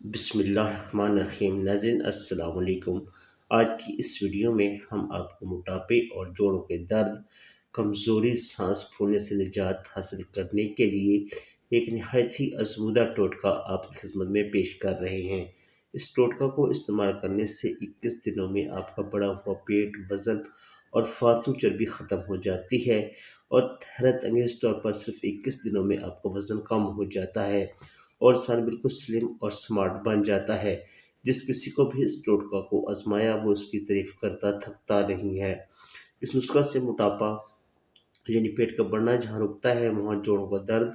बिस्मिल्लाहिर्रहमानिर्रहीम। नाज़रीन अस्सलाम वालेकुम। आज की इस वीडियो में हम आपको मोटापे और जोड़ों के दर्द, कमज़ोरी, सांस फूलने से निजात हासिल करने के लिए एक नहायत ही आज़मूदा टोटका आपकी खिदमत में पेश कर रहे हैं। इस टोटका को इस्तेमाल करने से 21 दिनों में आपका बढ़ा हुआ पेट, वज़न और फालतू चर्बी ख़त्म हो जाती है और हैरत अंगेज़ तौर पर सिर्फ 21 दिनों में आपका वज़न कम हो जाता है और इंसान बिल्कुल स्लिम और स्मार्ट बन जाता है। जिस किसी को भी इस टोटका को आजमाया वो उसकी तारीफ करता थकता नहीं है। इस नुस्खा से मोटापा यानी पेट का बढ़ना जहाँ रुकता है वहाँ जोड़ों का दर्द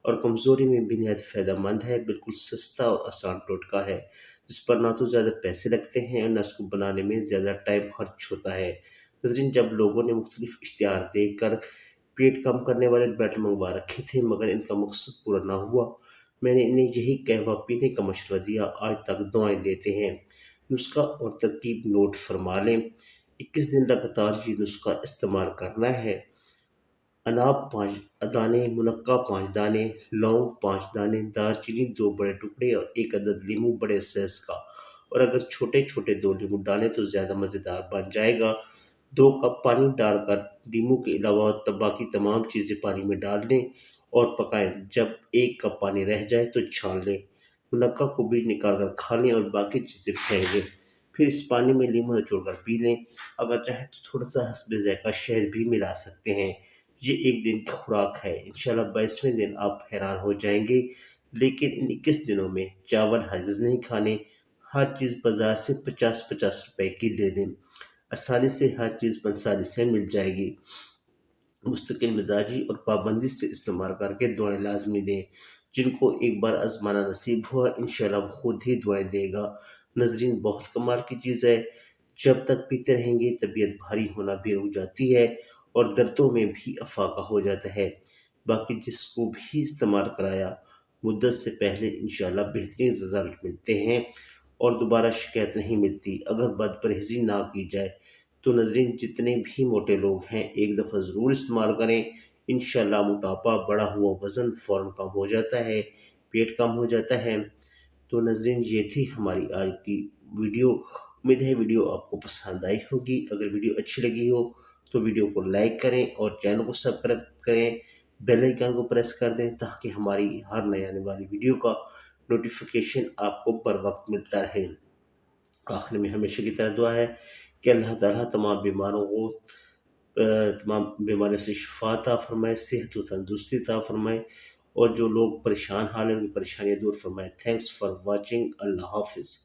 और कमज़ोरी में भी निहायत फ़ायदेमंद है। बिल्कुल सस्ता और आसान टोटका है जिस पर ना तो ज़्यादा पैसे लगते हैं और ना इसको बनाने में ज़्यादा टाइम खर्च होता है। नाज़रीन, जब लोगों ने मुख्तलिफ इश्तिहार देकर पेट कम करने वाले बैटर मंगवा रखे थे मगर इनका मकसद पूरा ना हुआ, मैंने इन्हें यही कहवा पीने का मशवरा दिया। आज तक दुआएं देते हैं। नुस्खा और तरकीब नोट फरमा लें। 21 दिन लगातार ये नुस्खा इस्तेमाल करना है। अनाब 5 दाने, मुनक्का 5 दाने, लौंग 5 दाने, दालचीनी 2 बड़े टुकड़े और 1 अदद लीमू बड़े साइज का। और अगर छोटे छोटे 2 लीमू डालें तो ज़्यादा मज़ेदार बन जाएगा। 2 कप पानी डालकर लीमू के अलावा बाकी तमाम चीज़ें पानी में डाल दें और पकाएं। जब 1 कप पानी रह जाए तो छान लें। मुनक्का को भी निकाल कर खा लें और बाकी चीज़ें फेंक दें। फिर इस पानी में लीमू निचोड़ कर पी लें। अगर चाहे तो थोड़ा सा हस्बे ज़ायक़ा शहद भी मिला सकते हैं। ये एक दिन की खुराक है। इंशाल्लाह 22वें दिन आप हैरान हो जाएंगे। लेकिन इन 21 दिनों में चावल हरगिज़ नहीं खाने। हर चीज़ बाजार से 50-50 रुपए की ले लें। आसानी से हर चीज़ पंसारी से मिल जाएगी। मुस्तकिल मिजाजी और पाबंदी से इस्तेमाल करके दुआएं लाजमी दें। जिनको एक बार आजमाना नसीब हुआ इंशाल्लाह वो खुद ही दुआएं देगा। नजरीन, बहुत कमाल की चीज़ है। जब तक पीते रहेंगे तबीयत भारी होना भी रुक जाती है और दर्दों में भी अफाका हो जाता है। बाकी जिसको भी इस्तेमाल कराया मुद्दत से पहले इंशाल्लाह बेहतरीन रिजल्ट मिलते हैं और दोबारा शिकायत नहीं मिलती अगर बदपरहेज़ी ना की जाए। तो नज़रीन, जितने भी मोटे लोग हैं एक दफ़ा ज़रूर इस्तेमाल करें। इंशाल्लाह मोटापा, बढ़ा हुआ वज़न फ़ौरन कम हो जाता है, पेट कम हो जाता है। तो नज़रीन, ये थी हमारी आज की वीडियो। उम्मीद है वीडियो आपको पसंद आई होगी। अगर वीडियो अच्छी लगी हो तो वीडियो को लाइक करें और चैनल को सब्सक्राइब करें, बेल आइकन को प्रेस कर दें ताकि हमारी हर नई आने वाली वीडियो का नोटिफिकेशन आपको बर वक्त मिलता रहे। आखिर में हमेशा की तरह दुआ है कि अल्लाह ताला तमाम बीमारियों से शिफा अता फरमाए, सेहत व तंदुरुस्ती अता फरमाए और जो लोग परेशान हाल हैं उनकी परेशानियाँ दूर फरमाए। Thanks for watching. अल्लाह हाफिज़।